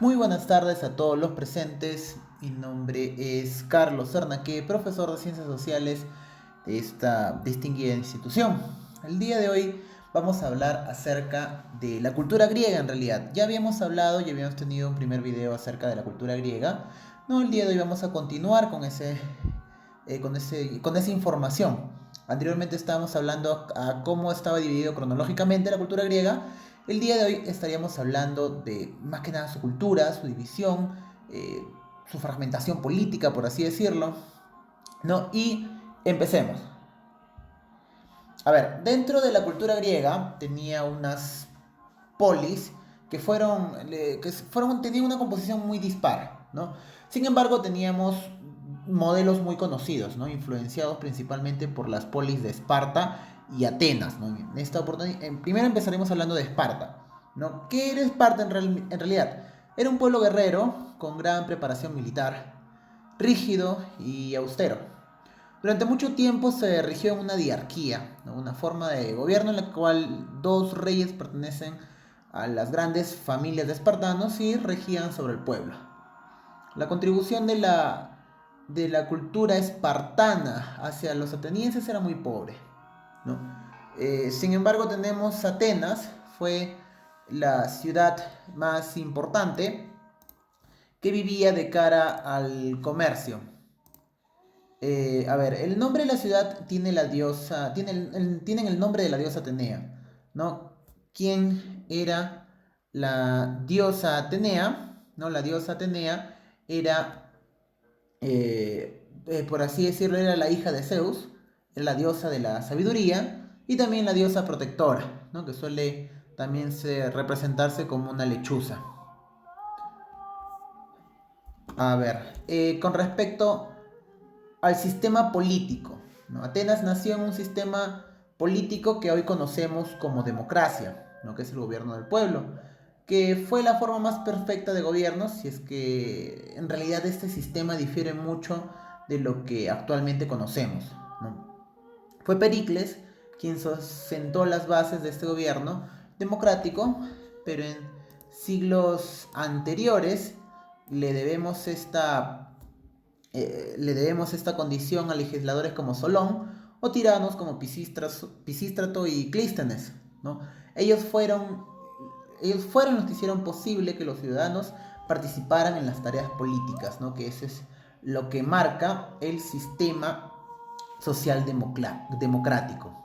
Muy buenas tardes a todos los presentes. Mi nombre es Carlos Cernaque, profesor de Ciencias Sociales de esta distinguida institución. El día de hoy vamos a hablar acerca de la cultura griega en realidad. Ya habíamos hablado y habíamos tenido un primer video acerca de la cultura griega. No, el día de hoy vamos a continuar con esa información. Anteriormente estábamos hablando a cómo estaba dividido cronológicamente la cultura griega. El día de hoy estaríamos hablando de más que nada su cultura, su división, eh, su fragmentación política, por así decirlo, ¿no? Y empecemos. A ver, dentro de la cultura griega tenía unas polis tenían una composición muy dispar, ¿no? Sin embargo, teníamos modelos muy conocidos, ¿no? Influenciados principalmente por las polis de Esparta y Atenas, ¿no? En esta oportunidad, primero empezaremos hablando de Esparta, ¿no? ¿Qué era Esparta en realidad? Era un pueblo guerrero con gran preparación militar, rígido y austero. Durante mucho tiempo se rigió en una diarquía, ¿no? Una forma de gobierno en la cual dos reyes pertenecen a las grandes familias de espartanos y regían sobre el pueblo. La contribución de la cultura espartana hacia los atenienses era muy pobre, ¿no? Sin embargo, tenemos Atenas, fue la ciudad más importante que vivía de cara al comercio. A ver, el nombre de la ciudad tiene la diosa, tienen el nombre de la diosa Atenea, ¿no? ¿Quién era la diosa Atenea? ¿No? La diosa Atenea era, por así decirlo, era la hija de Zeus, era la diosa de la sabiduría y también la diosa protectora, ¿no? Que suele también representarse como una lechuza. A ver, con respecto al sistema político, ¿no? Atenas nació en un sistema político que hoy conocemos como democracia, ¿no? Que es el gobierno del pueblo, que fue la forma más perfecta de gobierno, si es que en realidad este sistema difiere mucho de lo que actualmente conocemos, ¿no? Fue Pericles quien sentó las bases de este gobierno democrático, pero en siglos anteriores le debemos esta le debemos esta condición a legisladores como Solón o tiranos como Pisístrato y Clístenes, ¿no? Ellos fueron, ellos fueron los que hicieron posible que los ciudadanos participaran en las tareas políticas, ¿no? Que eso es lo que marca el sistema social democrático.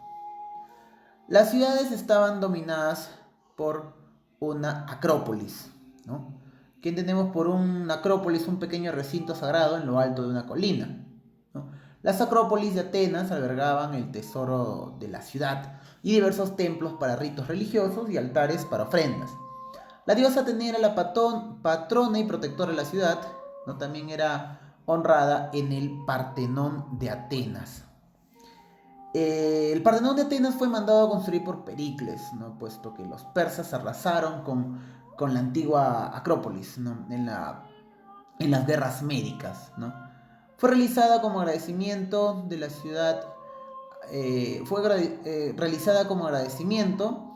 Las ciudades estaban dominadas por una acrópolis, ¿no? ¿Qué entendemos por una acrópolis? Un pequeño recinto sagrado en lo alto de una colina, ¿no? Las acrópolis de Atenas albergaban el tesoro de la ciudad y diversos templos para ritos religiosos y altares para ofrendas. La diosa Atenea era la patrona y protectora de la ciudad, ¿no? También era honrada en el Partenón de Atenas. El Partenón de Atenas fue mandado a construir por Pericles, ¿no? Puesto que los persas arrasaron con la antigua Acrópolis, ¿no? En las guerras médicas, ¿no? Fue realizada como agradecimiento de la ciudad, realizada como agradecimiento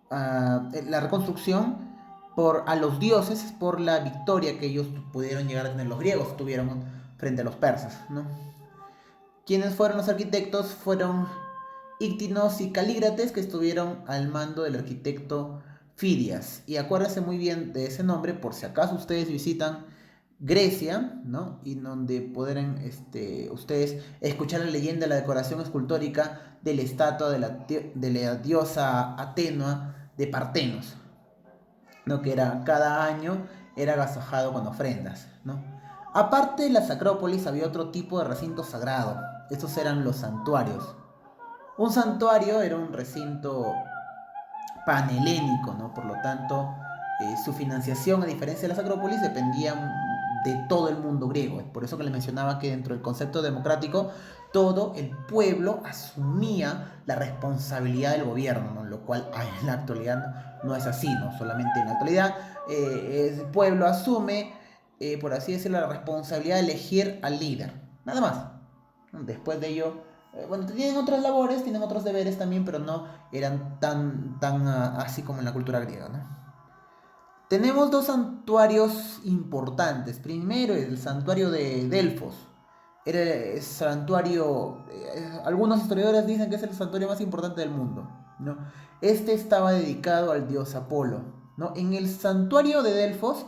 a la reconstrucción a los dioses por la victoria que ellos pudieron llegar a tener, los griegos tuvieron frente a los persas, ¿no? Quienes fueron los arquitectos fueron Íctinos y Calígrates, que estuvieron al mando del arquitecto Fidias. Y acuérdense muy bien de ese nombre por si acaso ustedes visitan Grecia, ¿no? Y donde podrán ustedes escuchar la leyenda de la decoración escultórica de la estatua de la diosa Atenua de Partenos, ¿no? Que era cada año era agasajado con ofrendas, ¿no? Aparte de las acrópolis había otro tipo de recinto sagrado. Estos eran los santuarios. Un santuario era un recinto panhelénico, ¿no? Por lo tanto, su financiación, a diferencia de las acrópolis, dependía de todo el mundo griego. Es por eso que le mencionaba que dentro del concepto democrático, todo el pueblo asumía la responsabilidad del gobierno, ¿no? Lo cual en la actualidad no es así, ¿no? Solamente en la actualidad el pueblo asume, por así decirlo, la responsabilidad de elegir al líder. Nada más. Después de ello, bueno, tienen otras labores, tienen otros deberes también, pero no eran tan así como en la cultura griega, ¿no? Tenemos dos santuarios importantes. Primero, el santuario de Delfos. Era el santuario, algunos historiadores dicen que es el santuario más importante del mundo, ¿no? Este estaba dedicado al dios Apolo, ¿no? En el santuario de Delfos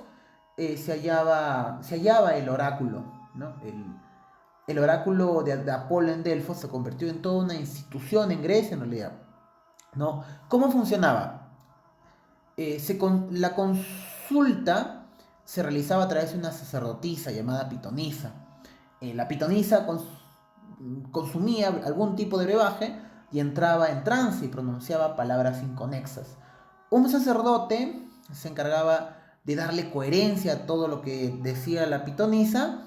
se hallaba el oráculo, ¿no? El oráculo de Apolo en Delfos se convirtió en toda una institución en Grecia, en realidad, ¿no? ¿Cómo funcionaba? La consulta se realizaba a través de una sacerdotisa llamada pitonisa. La pitonisa consumía algún tipo de brebaje y entraba en trance y pronunciaba palabras inconexas. Un sacerdote se encargaba de darle coherencia a todo lo que decía la pitonisa,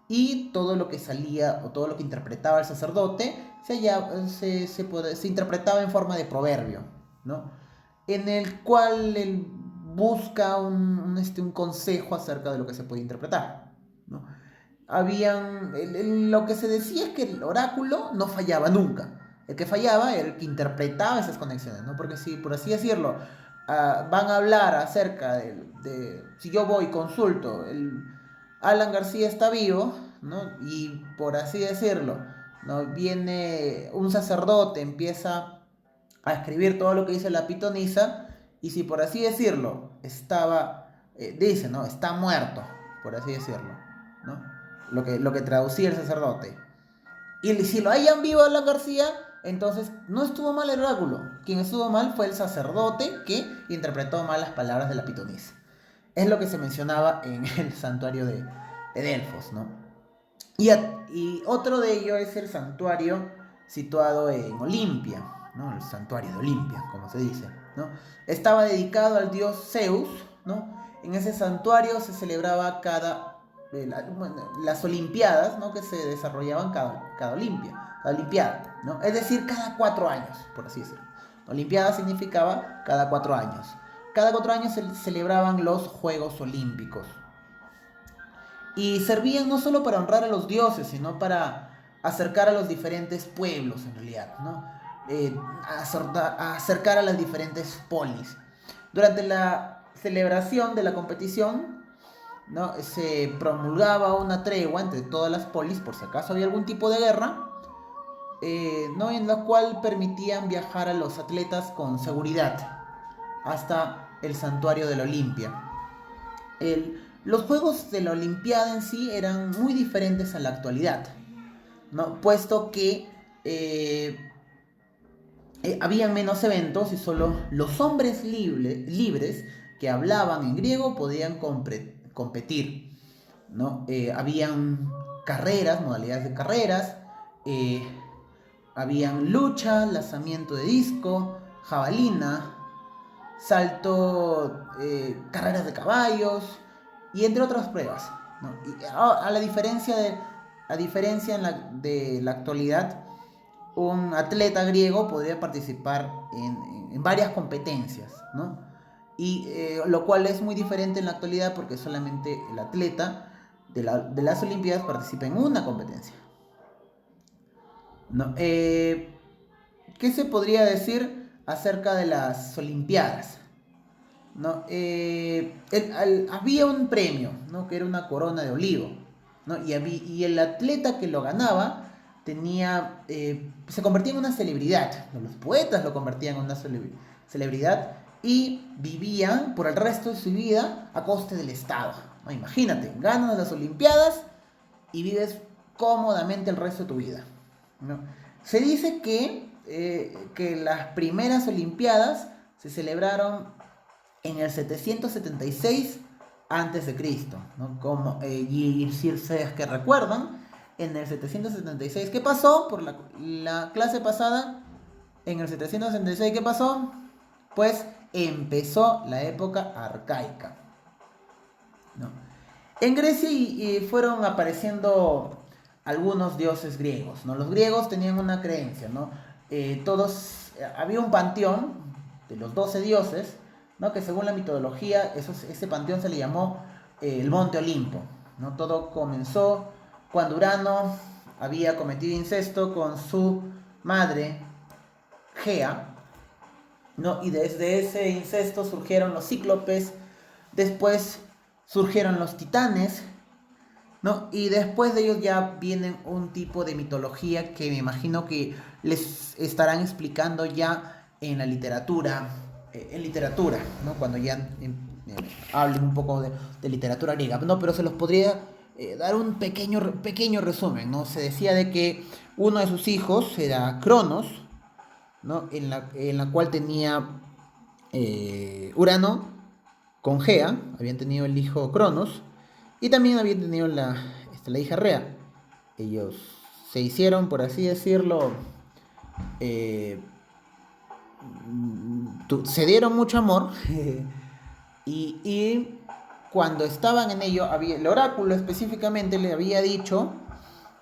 y todo lo que salía o todo lo que interpretaba el sacerdote se interpretaba en forma de proverbio, ¿no? En el cual él busca un consejo acerca de lo que se puede interpretar, ¿no? Lo que se decía es que el oráculo no fallaba nunca. El que fallaba era el que interpretaba esas conexiones, ¿no? Porque si, por así decirlo, van a hablar acerca si yo voy y consulto, Alan García está vivo, ¿no? Y por así decirlo, ¿no? Viene un sacerdote, empieza a escribir todo lo que dice la pitonisa, y si por así decirlo, dice, ¿no? Está muerto, por así decirlo, ¿no? Lo que traducía el sacerdote. Y si lo hayan vivo a la García, entonces no estuvo mal el oráculo. Quien estuvo mal fue el sacerdote que interpretó mal las palabras de la pitonisa. Es lo que se mencionaba en el santuario de Delfos, ¿no? Y otro de ellos es el santuario situado en Olimpia, ¿no? El santuario de Olimpia, como se dice, ¿no? Estaba dedicado al dios Zeus, ¿no? En ese santuario se celebraba las olimpiadas, ¿no? Que se desarrollaban cada olimpiada, ¿no? Es decir, cada 4 años, por así decirlo. Olimpiada significaba cada 4 años. Cada 4 años se celebraban los Juegos Olímpicos. Y servían no solo para honrar a los dioses, sino para acercar a los diferentes pueblos, en realidad, ¿no? Acercar a las diferentes polis. Durante la celebración de la competición, ¿no? Se promulgaba una tregua entre todas las polis, por si acaso había algún tipo de guerra, ¿no? En la cual permitían viajar a los atletas con seguridad hasta el santuario de la Olimpia. Los juegos de la Olimpiada en sí eran muy diferentes a la actualidad, ¿no? Puesto que habían menos eventos y solo los hombres libres que hablaban en griego podían competir, ¿no? Habían carreras, modalidades de carreras, eh, habían lucha, lanzamiento de disco, jabalina, salto, carreras de caballos y entre otras pruebas, ¿no? Y de la actualidad, un atleta griego podría participar en varias competencias, ¿no? Y lo cual es muy diferente en la actualidad porque solamente el atleta de las Olimpiadas participa en una competencia, ¿no? ¿Qué se podría decir acerca de las Olimpiadas? ¿No? Había un premio, ¿no? Que era una corona de olivo, ¿no? Y el atleta que lo ganaba se convertía en una celebridad, ¿no? Los poetas lo convertían en una celebridad y vivían por el resto de su vida a coste del Estado, ¿no? Imagínate, ganas las Olimpiadas y vives cómodamente el resto de tu vida, ¿no? Se dice que las primeras Olimpiadas se celebraron en el 776 a.C., ¿no? Y si ustedes que recuerdan, en el 776, ¿qué pasó? Por la clase pasada, en el 776, ¿qué pasó? Pues empezó la época arcaica, ¿no? En Grecia fueron apareciendo algunos dioses griegos, ¿no? Los griegos tenían una creencia, ¿no? Había un panteón de los 12 dioses, ¿no? Que según la mitología, ese panteón se le llamó el Monte Olimpo, ¿no? Todo comenzó cuando Urano había cometido incesto con su madre Gea, ¿no? Y desde ese incesto surgieron los cíclopes, Después surgieron los titanes, ¿no? Y después de ellos ya vienen un tipo de mitología que me imagino que les estarán explicando ya en literatura, ¿no? Cuando ya hablen un poco de literatura griega, ¿no? Pero se los podría dar un pequeño resumen, ¿no? Se decía de que uno de sus hijos era Cronos, ¿no? En la cual tenía Urano con Gea, habían tenido el hijo Cronos, y también habían tenido la hija Rea. Ellos se hicieron, por así decirlo, eh, se dieron mucho amor, y cuando estaban en ello, el oráculo específicamente le había dicho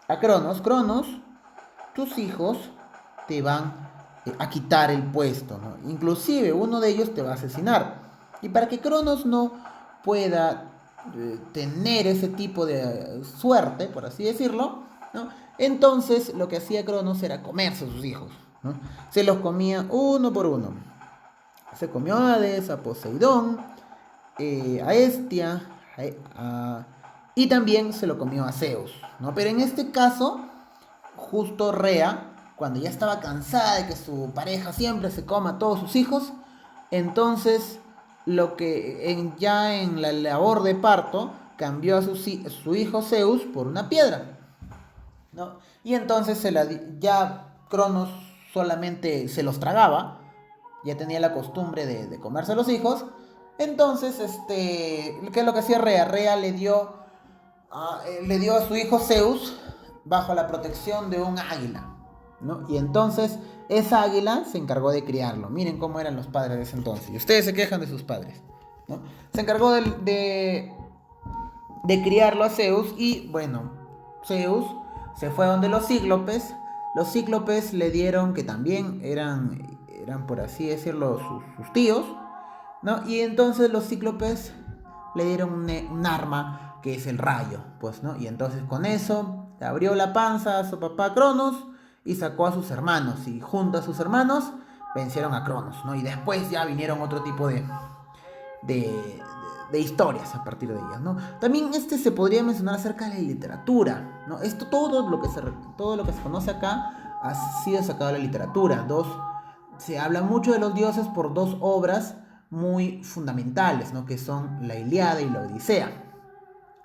a Cronos, tus hijos te van a quitar el puesto, ¿no? Inclusive uno de ellos te va a asesinar. Y para que Cronos no pueda tener ese tipo de suerte, por así decirlo, ¿no? Entonces lo que hacía Cronos era comerse a sus hijos, ¿no? Se los comía uno por uno. Se comió a Hades, a Poseidón, a Hestia, y también se lo comió a Zeus, ¿no? Pero en este caso, justo Rea, cuando ya estaba cansada de que su pareja siempre se coma a todos sus hijos, entonces ya en la labor de parto cambió a su hijo Zeus por una piedra, ¿no? Y entonces ya Cronos solamente se los tragaba, ya tenía la costumbre de comerse a los hijos. Entonces, ¿qué es lo que hacía Rea? Rea le dio a su hijo Zeus bajo la protección de un águila, ¿no? Y entonces esa águila se encargó de criarlo. Miren cómo eran los padres de ese entonces. Y ustedes se quejan de sus padres, ¿no? Se encargó de criarlo a Zeus. Y bueno, Zeus se fue donde los cíclopes. Los cíclopes le dieron, que también eran por así decirlo, sus tíos, ¿no? Y entonces los cíclopes le dieron un arma que es el rayo, pues, ¿no? Y entonces con eso le abrió la panza a su papá Cronos y sacó a sus hermanos. Y junto a sus hermanos vencieron a Cronos, ¿no? Y después ya vinieron otro tipo de, de historias a partir de ellas, ¿no? También se podría mencionar acerca de la literatura, ¿no? Todo lo que se conoce acá ha sido sacado de la literatura. Se habla mucho de los dioses por dos obras muy fundamentales, ¿no? Que son la Ilíada y la Odisea,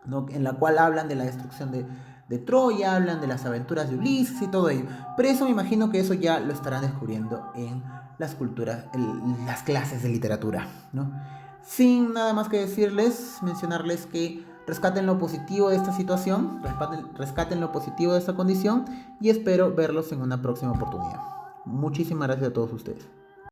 ¿no? En la cual hablan de la destrucción de Troya, hablan de las aventuras de Ulises y todo ello. Pero eso me imagino que eso ya lo estarán descubriendo en las clases de literatura, ¿no? Sin nada más que decirles, mencionarles que rescaten lo positivo de esta situación, rescaten lo positivo de esta condición, y espero verlos en una próxima oportunidad. Muchísimas gracias a todos ustedes.